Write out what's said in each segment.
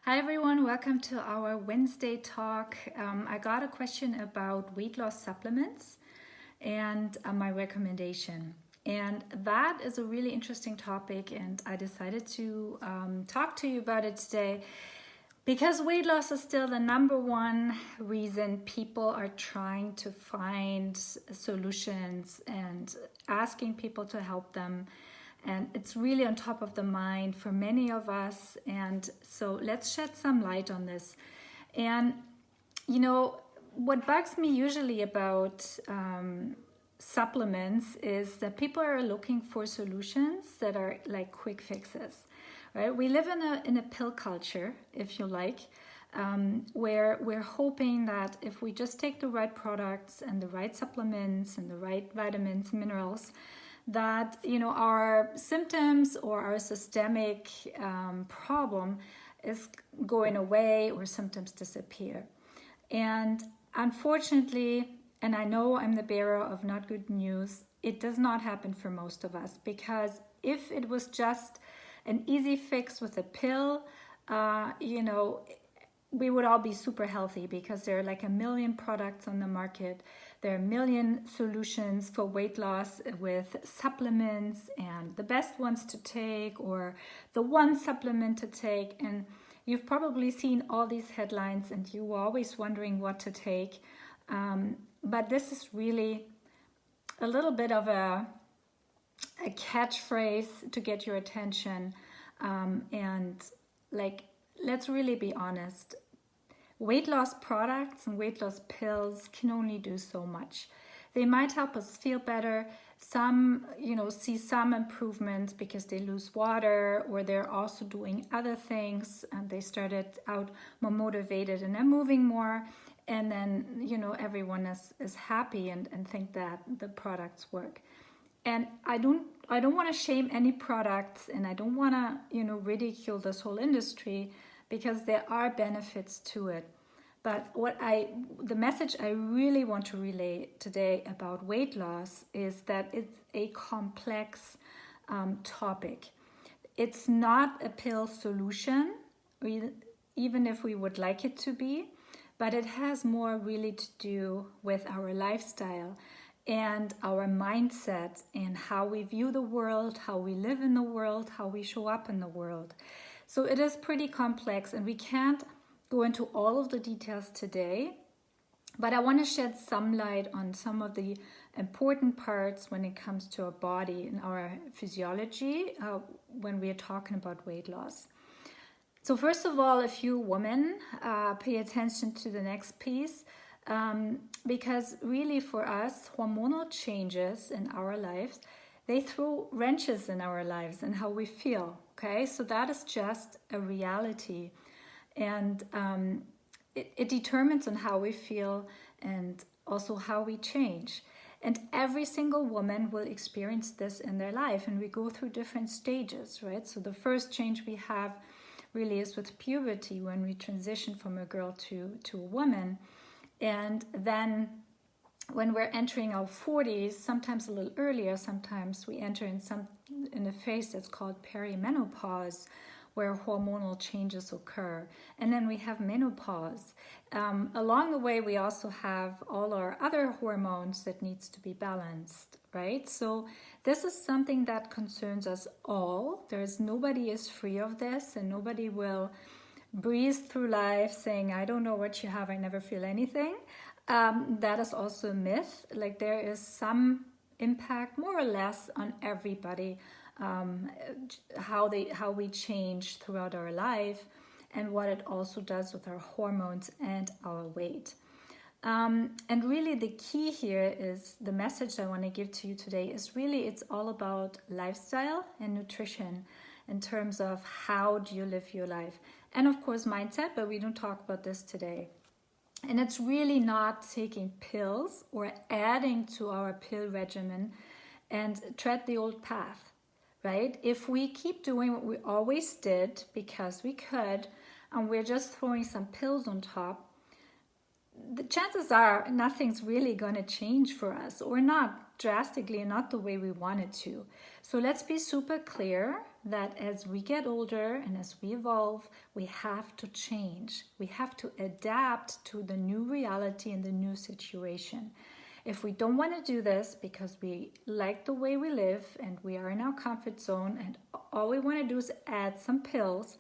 Hi everyone, welcome to our Wednesday talk. I got a question about weight loss supplements and my recommendation. And that is a really interesting topic, and I decided to talk to you about it today because weight loss is still the number one reason people are trying to find solutions and asking people to help them. And it's really on top of the mind for many of us. And so let's shed some light on this. And, what bugs me usually about supplements is that people are looking for solutions that are like quick fixes, right? We live in a pill culture, if you like, where we're hoping that if we just take the right products and the right supplements and the right vitamins, minerals, that our symptoms or our systemic problem is going away or symptoms disappear. And unfortunately, and I know I'm the bearer of not good news, it does not happen for most of us, because if it was just an easy fix with a pill, we would all be super healthy, because there are like a million products on the market. There are a million solutions for weight loss with supplements and the best ones to take or the one supplement to take. And you've probably seen all these headlines and you were always wondering what to take. But this is really a little bit of a catchphrase to get your attention. Let's really be honest. Weight loss products and weight loss pills can only do so much. They might help us feel better. Some, see some improvements because they lose water, or they're also doing other things and they started out more motivated and they're moving more. And then, everyone is happy and think that the products work. And I don't want to shame any products, and I don't want to, ridicule this whole industry, because there are benefits to it. But the message I really want to relay today about weight loss is that it's a complex topic. It's not a pill solution, even if we would like it to be, but it has more really to do with our lifestyle and our mindset and how we view the world, how we live in the world, how we show up in the world. So it is pretty complex, and we can't go into all of the details today, but I want to shed some light on some of the important parts when it comes to our body and our physiology when we are talking about weight loss. So first of all, if you women pay attention to the next piece, because really for us, hormonal changes in our lives, they throw wrenches in our lives and how we feel, okay? So that is just a reality. And it determines on how we feel and also how we change. And every single woman will experience this in their life, and we go through different stages, right? So the first change we have really is with puberty, when we transition from a girl to a woman. And then when we're entering our 40s, sometimes a little earlier, sometimes we enter in a phase that's called perimenopause, where hormonal changes occur. And then we have menopause. Along the way, we also have all our other hormones that needs to be balanced, right? So this is something that concerns us all. Nobody is free of this, and nobody will breeze through life saying, I don't know what you have, I never feel anything. That is also a myth. Like, there is some impact, more or less, on everybody, how we change throughout our life, and what it also does with our hormones and our weight. And really the key here is, the message I want to give to you today is really, it's all about lifestyle and nutrition in terms of how do you live your life. And of course mindset, but we don't talk about this today. And it's really not taking pills or adding to our pill regimen and tread the old path, right? If we keep doing what we always did because we could, and we're just throwing some pills on top, the chances are nothing's really going to change for us, or not drastically, not the way we want it to. So let's be super clear that as we get older and as we evolve, we have to change. We have to adapt to the new reality and the new situation. If we don't want to do this because we like the way we live and we are in our comfort zone and all we want to do is add some pills,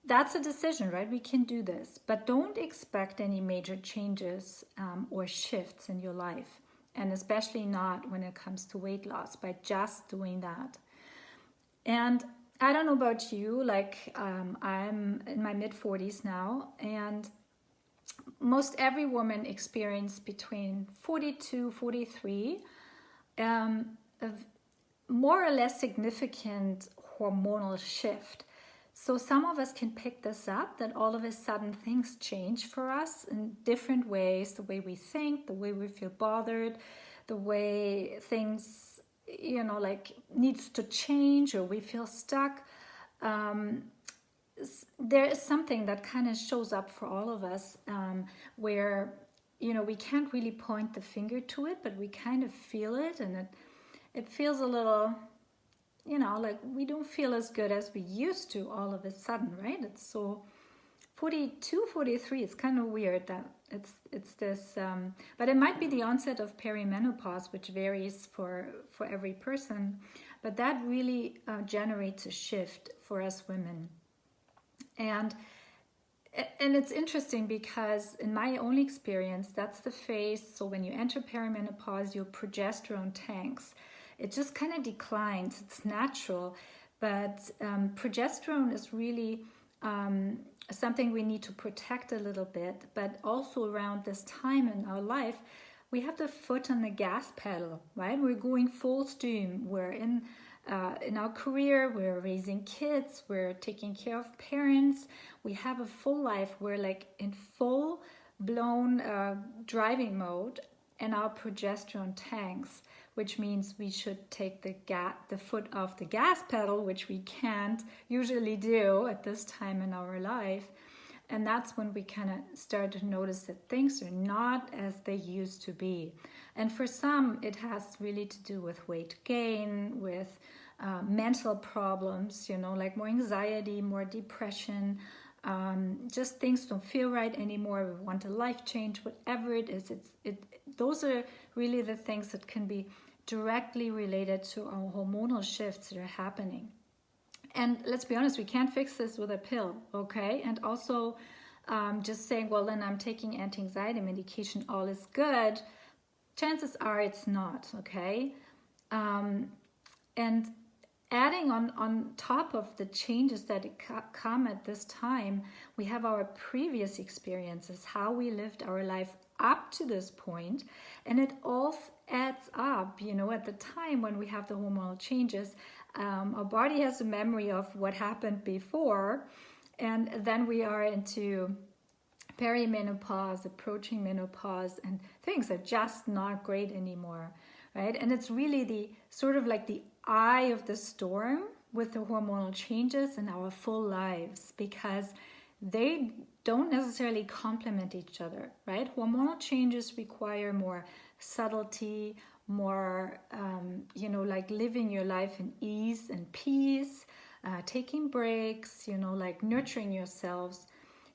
that's a decision, right? We can do this, but don't expect any major changes or shifts in your life, and especially not when it comes to weight loss by just doing that. And I don't know about you, like I'm in my mid-40s now, and most every woman experiences between 42, 43 a more or less significant hormonal shift. So some of us can pick this up, that all of a sudden things change for us in different ways, the way we think, the way we feel bothered, the way things, like needs to change or we feel stuck. There is something that kind of shows up for all of us where, we can't really point the finger to it, but we kind of feel it, and it feels a little, like we don't feel as good as we used to all of a sudden, right? It's so 42, 43, it's kind of weird that it's this, but it might be the onset of perimenopause, which varies for every person, but that really generates a shift for us women. And it's interesting because in my own experience, that's the phase. So when you enter perimenopause, your progesterone tanks. It just kind of declines. It's natural, but progesterone is really something we need to protect a little bit. But also around this time in our life, we have the foot on the gas pedal, right? We're going full steam. We're in our career, we're raising kids, we're taking care of parents. We have a full life. We're like in full blown driving mode, and our progesterone tanks, which means we should take the foot off the gas pedal, which we can't usually do at this time in our life. And that's when we kind of start to notice that things are not as they used to be. And for some, it has really to do with weight gain, with mental problems, like more anxiety, more depression, just things don't feel right anymore. We want a life change, whatever it is. Those are really the things that can be directly related to our hormonal shifts that are happening. And let's be honest, we can't fix this with a pill, okay? And also just saying, well, then I'm taking anti-anxiety medication, all is good. Chances are it's not, okay? And adding on top of the changes that come at this time, we have our previous experiences, how we lived our life up to this point, and it all adds up. At the time when we have the hormonal changes, our body has a memory of what happened before, and then we are into perimenopause, approaching menopause, and things are just not great anymore, right? And it's really the sort of like the eye of the storm with the hormonal changes in our full lives, because they don't necessarily complement each other, right? Hormonal changes require more subtlety, more, like living your life in ease and peace, taking breaks, like nurturing yourselves.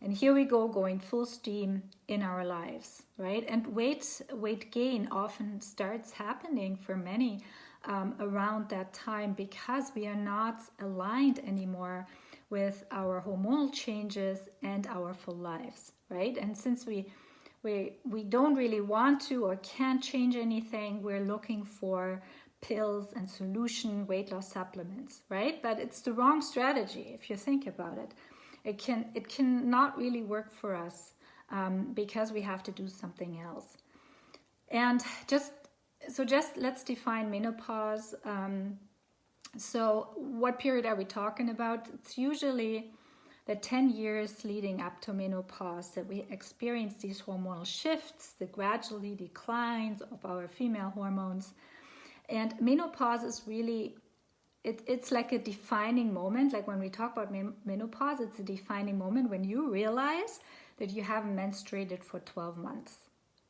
And here we go, going full steam in our lives, right? And weight gain often starts happening for many around that time, because we are not aligned anymore with our hormonal changes and our full lives, right? And since we don't really want to or can't change anything, we're looking for pills and solution weight loss supplements, right? But it's the wrong strategy if you think about it. It can not really work for us because we have to do something else. And just let's define menopause. So what period are we talking about? It's usually the 10 years leading up to menopause that we experience these hormonal shifts, the gradually declines of our female hormones. And menopause is really, it's like a defining moment. Like when we talk about menopause, it's a defining moment when you realize that you haven't menstruated for 12 months,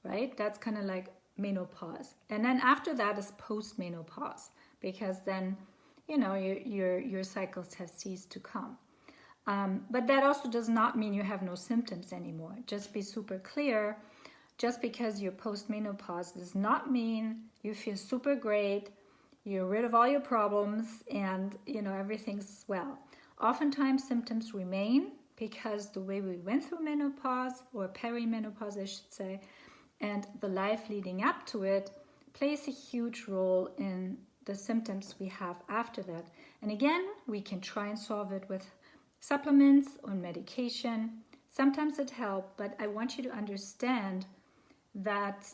right? That's kind of like menopause. And then after that is post-menopause, because then your cycles have ceased to come. But that also does not mean you have no symptoms anymore. Just be super clear. Just because you're post-menopause does not mean you feel super great, you're rid of all your problems, and everything's well. Oftentimes symptoms remain because the way we went through menopause, or perimenopause I should say, and the life leading up to it plays a huge role in the symptoms we have after that. And again, we can try and solve it with supplements or medication. Sometimes it helps, but I want you to understand that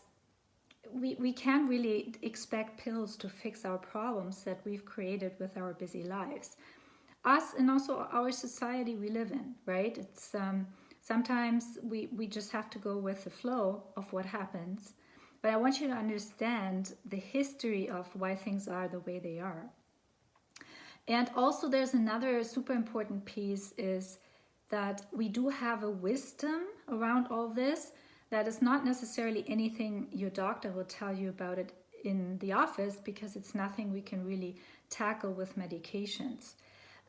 we can't really expect pills to fix our problems that we've created with our busy lives. Us and also our society we live in, right? It's sometimes we just have to go with the flow of what happens. But I want you to understand the history of why things are the way they are. And also there's another super important piece is that we do have a wisdom around all this that is not necessarily anything your doctor will tell you about it in the office, because it's nothing we can really tackle with medications.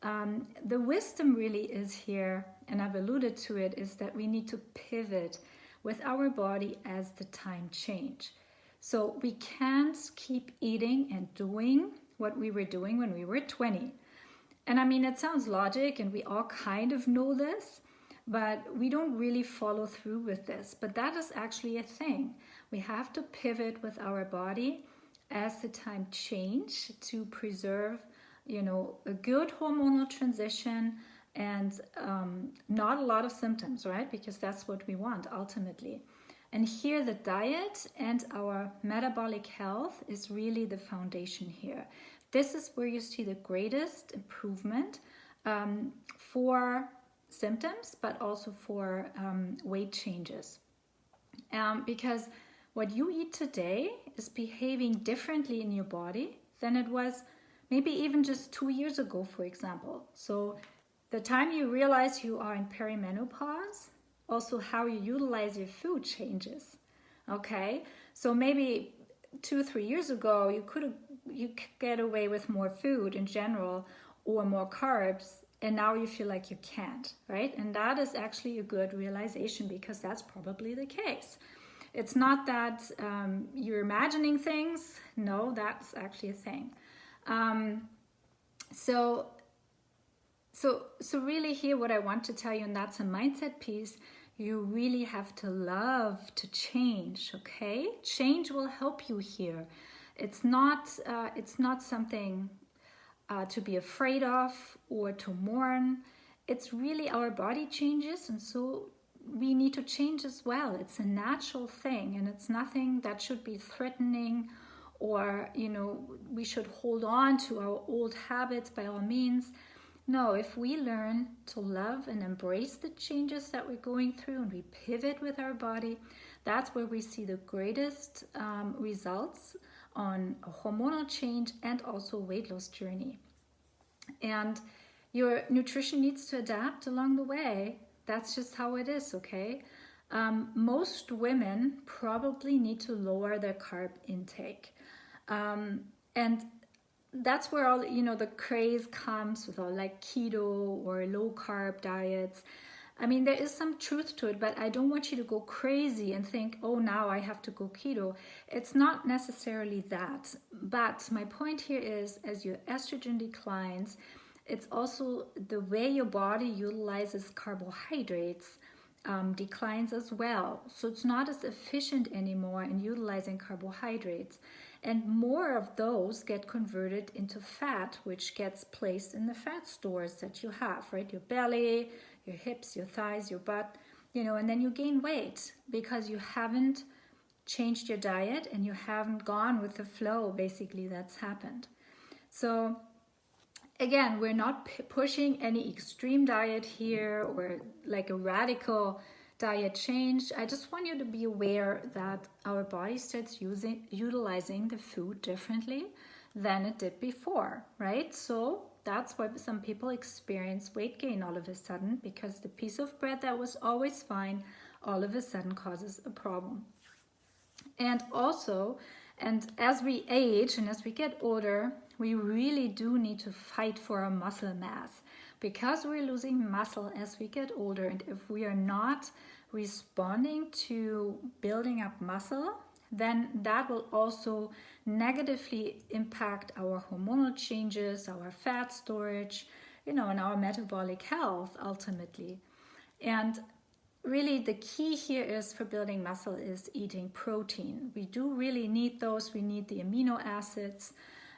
The wisdom really is here, and I've alluded to it, is that we need to pivot with our body as the time change. So we can't keep eating and doing what we were doing when we were 20. And I mean, it sounds logic and we all kind of know this, but we don't really follow through with this. But that is actually a thing. We have to pivot with our body as the time change to preserve, a good hormonal transition and not a lot of symptoms, right? Because that's what we want ultimately. And here the diet and our metabolic health is really the foundation here. This is where you see the greatest improvement for symptoms, but also for weight changes. Because what you eat today is behaving differently in your body than it was maybe even just 2 years ago, for example. So the time you realize you are in perimenopause, also how you utilize your food changes. Okay, so maybe 2-3 years ago you could get away with more food in general or more carbs, and now you feel like you can't, right? And that is actually a good realization, because that's probably the case. It's not that you're imagining things. No, that's actually a thing. So really here what I want to tell you, and that's a mindset piece, you really have to love to change, okay? Change will help you here. It's not something to be afraid of or to mourn. It's really our body changes, and so we need to change as well. It's a natural thing, and it's nothing that should be threatening, or we should hold on to our old habits by all means. No, if we learn to love and embrace the changes that we're going through and we pivot with our body, that's where we see the greatest results on a hormonal change and also weight loss journey. And your nutrition needs to adapt along the way. That's just how it is, okay? Most women probably need to lower their carb intake. And that's where all the craze comes with all like keto or low carb diets. I mean, there is some truth to it, but I don't want you to go crazy and think, oh, now I have to go keto. It's not necessarily that. But my point here is, as your estrogen declines, it's also the way your body utilizes carbohydrates declines as well. So it's not as efficient anymore in utilizing carbohydrates. And more of those get converted into fat, which gets placed in the fat stores that you have, right? Your belly, your hips, your thighs, your butt, and then you gain weight because you haven't changed your diet and you haven't gone with the flow, basically, that's happened. So again, we're not pushing any extreme diet here or like a radical diet change. I just want you to be aware that our body starts utilizing the food differently than it did before, right? So that's why some people experience weight gain all of a sudden, because the piece of bread that was always fine all of a sudden causes a problem. And also, And as we age and as we get older, we really do need to fight for our muscle mass, because we're losing muscle as we get older. And if we are not responding to building up muscle, then that will also negatively impact our hormonal changes, our fat storage, and our metabolic health ultimately. And really the key here is for building muscle is eating protein. We do really need those. We need the amino acids,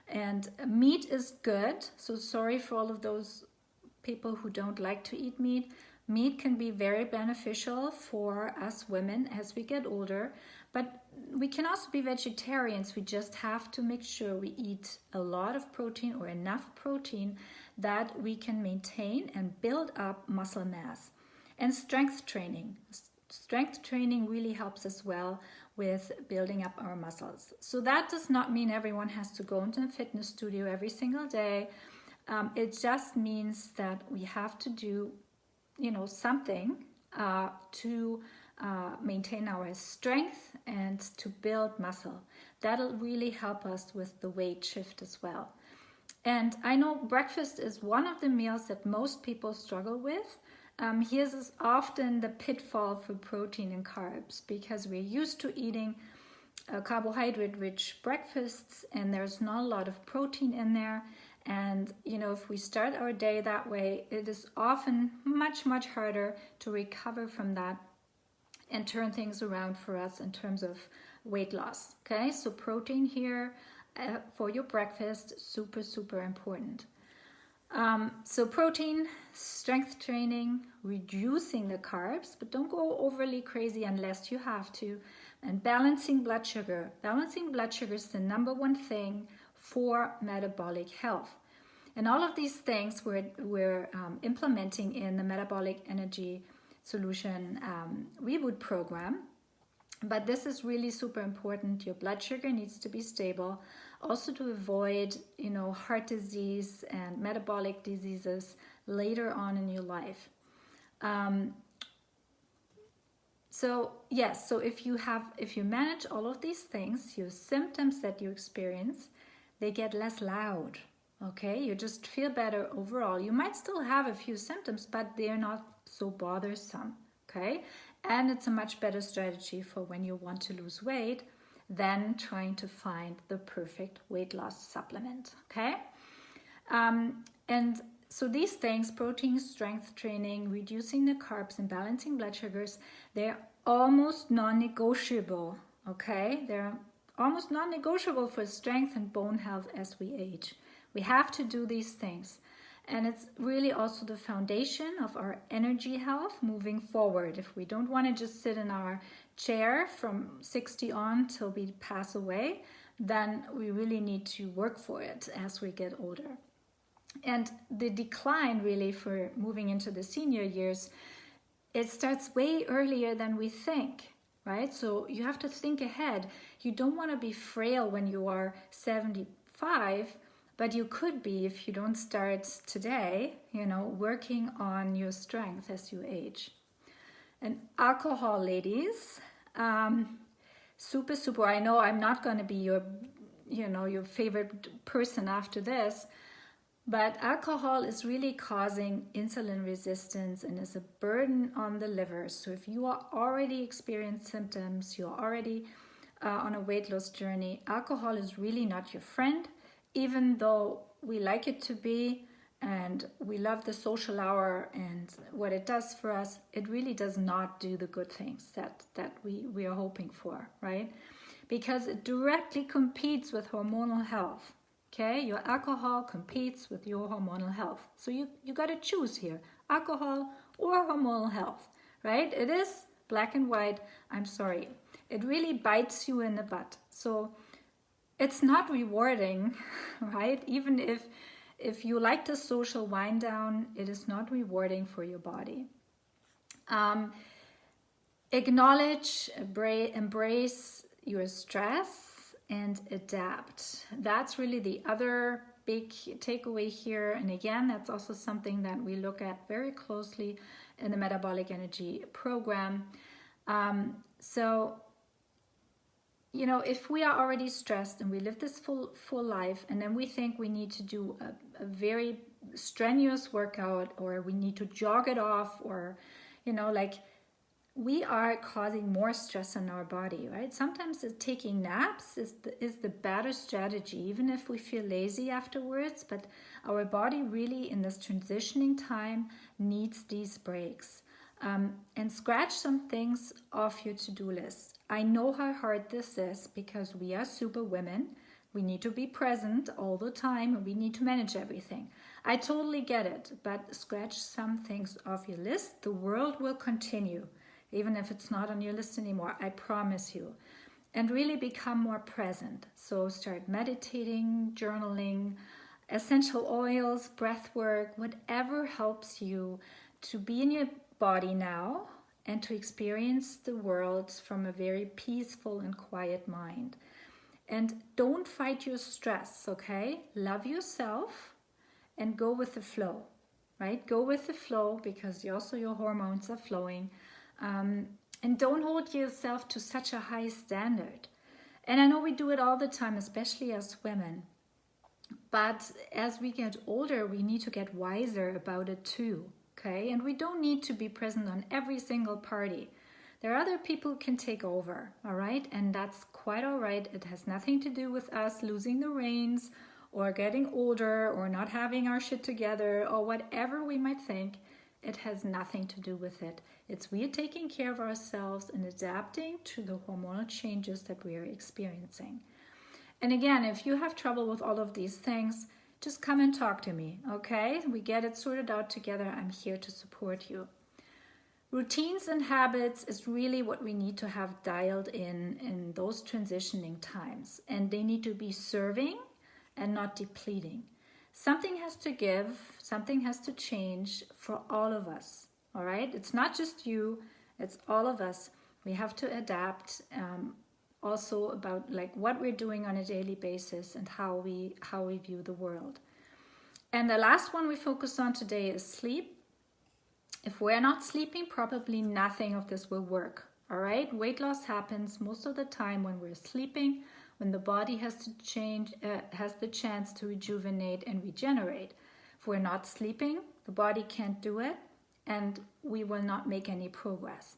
and meat is good. So sorry for all of those people who don't like to eat meat. Meat can be very beneficial for us women as we get older, but we can also be vegetarians. We just have to make sure we eat a lot of protein or enough protein that we can maintain and build up muscle mass. And strength training. Strength training really helps as well with building up our muscles. So that does not mean everyone has to go into a fitness studio every single day. It just means that we have to do, something to maintain our strength and to build muscle. That'll really help us with the weight shift as well. And I know breakfast is one of the meals that most people struggle with. Here's is often the pitfall for protein and carbs, because we're used to eating carbohydrate-rich breakfasts and there's not a lot of protein in there. And, if we start our day that way, it is often much, much harder to recover from that and turn things around for us in terms of weight loss. Okay, so protein here for your breakfast, super, super important. So protein, strength training, reducing the carbs, but don't go overly crazy unless you have to, and balancing blood sugar. Balancing blood sugar is the number one thing for metabolic health. And all of these things we're implementing in the Metabolic Energy Solution Reboot program. But this is really super important. Your blood sugar needs to be stable, also to avoid, heart disease and metabolic diseases later on in your life. So if you manage all of these things, your symptoms that you experience, they get less loud. Okay, you just feel better overall. You might still have a few symptoms, but they're not so bothersome. Okay, and it's a much better strategy for when you want to lose weight than trying to find the perfect weight loss supplement. Okay, and so these things, protein, strength training, reducing the carbs, and balancing blood sugars, they're almost non-negotiable. Okay, they're almost non-negotiable for strength and bone health as we age. We have to do these things. And it's really also the foundation of our energy health moving forward. If we don't want to just sit in our chair from 60 on till we pass away, then we really need to work for it as we get older. And the decline really for moving into the senior years, it starts way earlier than we think, right? So you have to think ahead. You don't want to be frail when you are 75, but you could be if you don't start today, working on your strength as you age. And alcohol, ladies, super, super. I know I'm not going to be your favorite person after this, but alcohol is really causing insulin resistance and is a burden on the liver. So if you are already experiencing symptoms, you're already on a weight loss journey, alcohol is really not your friend. Even though we like it to be and we love the social hour and what it does for us, it really does not do the good things that we are hoping for, right? Because it directly competes with hormonal health, okay? Your alcohol competes with your hormonal health. So you got to choose here, alcohol or hormonal health, right? It is black and white, I'm sorry. It really bites you in the butt. So it's not rewarding, right? Even if you like the social wind down, it is not rewarding for your body. Acknowledge, embrace your stress and adapt. That's really the other big takeaway here. And again, that's also something that we look at very closely in the Metabolic Energy program. So you know, if we are already stressed and we live this full life, and then we think we need to do a very strenuous workout, or we need to jog it off, or, you know, like, we are causing more stress on our body, right? Sometimes taking naps is the better strategy, even if we feel lazy afterwards. But our body really, in this transitioning time, needs these breaks. And scratch some things off your to-do list. I know how hard this is because we are super women. We need to be present all the time, and we need to manage everything. I totally get it, but scratch some things off your list. The world will continue, even if it's not on your list anymore, I promise you. And really become more present. So start meditating, journaling, essential oils, breath work, whatever helps you to be in your body now and to experience the world from a very peaceful and quiet mind. And don't fight your stress, okay? Love yourself and go with the flow, right? Go with the flow, because also your hormones are flowing. And don't hold yourself to such a high standard. And I know we do it all the time, especially as women. But as we get older, we need to get wiser about it too, okay? And we don't need to be present on every single party. There are other people who can take over, all right? And that's quite all right. It has nothing to do with us losing the reins or getting older or not having our shit together or whatever we might think. It has nothing to do with it. It's we are taking care of ourselves and adapting to the hormonal changes that we are experiencing. And again, if you have trouble with all of these things, just come and talk to me, okay? We get it sorted out together. I'm here to support you. Routines and habits is really what we need to have dialed in those transitioning times. And they need to be serving and not depleting. Something has to give, something has to change for all of us, all right? It's not just you, it's all of us. We have to adapt also about like what we're doing on a daily basis and how we view the world. And the last one we focus on today is sleep. If we're not sleeping, probably nothing of this will work, all right? Weight loss happens most of the time when we're sleeping, when the body has to change, has the chance to rejuvenate and regenerate. If we're not sleeping, the body can't do it, and we will not make any progress.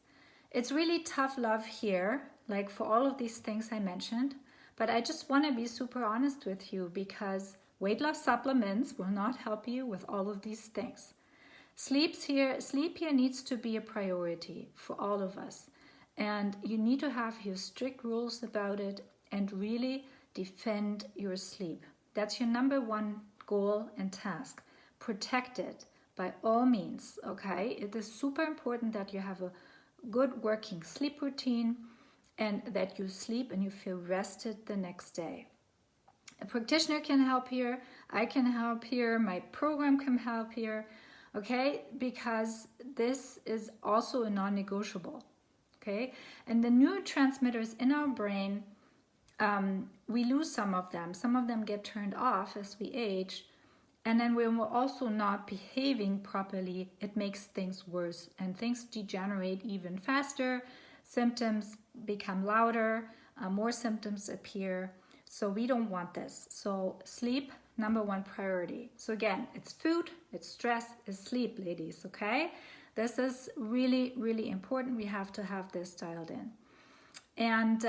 It's really tough love here, like for all of these things I mentioned, but I just want to be super honest with you, because weight loss supplements will not help you with all of these things. Sleep here needs to be a priority for all of us, and you need to have your strict rules about it and really defend your sleep. That's your number one goal and task. Protect it by all means, okay? It is super important that you have a good working sleep routine and that you sleep and you feel rested the next day. A practitioner can help here. I can help here. My program can help here, okay? Because this is also a non-negotiable, okay? And the neurotransmitters in our brain, we lose some of them. Some of them get turned off as we age. And then when we're also not behaving properly, it makes things worse and things degenerate even faster. Symptoms become louder, more symptoms appear. So we don't want this. So sleep, number one priority. So again, it's food, it's stress, it's sleep, ladies, okay? This is really, really important. We have to have this dialed in. And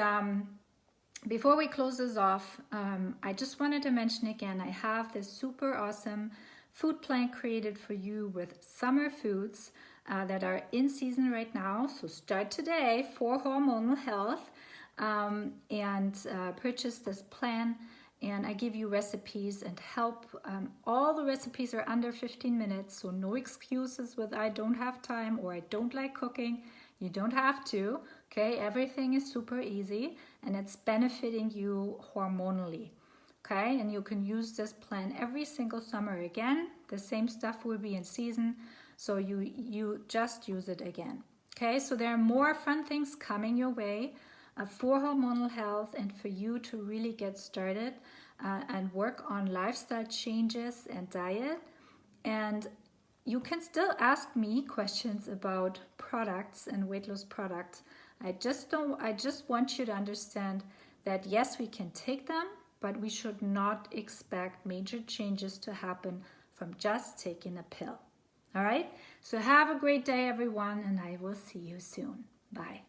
before we close this off, I just wanted to mention again, I have this super awesome food plan created for you with summer foods that are in season right now. So start today for hormonal health and purchase this plan. And I give you recipes and help. All the recipes are under 15 minutes, so no excuses with I don't have time or I don't like cooking. You don't have to, okay? Everything is super easy and it's benefiting you hormonally, okay? And you can use this plan every single summer again. The same stuff will be in season, so you just use it again, okay? So there are more fun things coming your way for hormonal health and for you to really get started and work on lifestyle changes and diet. And you can still ask me questions about products and weight loss products. I just want you to understand that yes, we can take them, but we should not expect major changes to happen from just taking a pill. All right? So have a great day, everyone, and I will see you soon. Bye.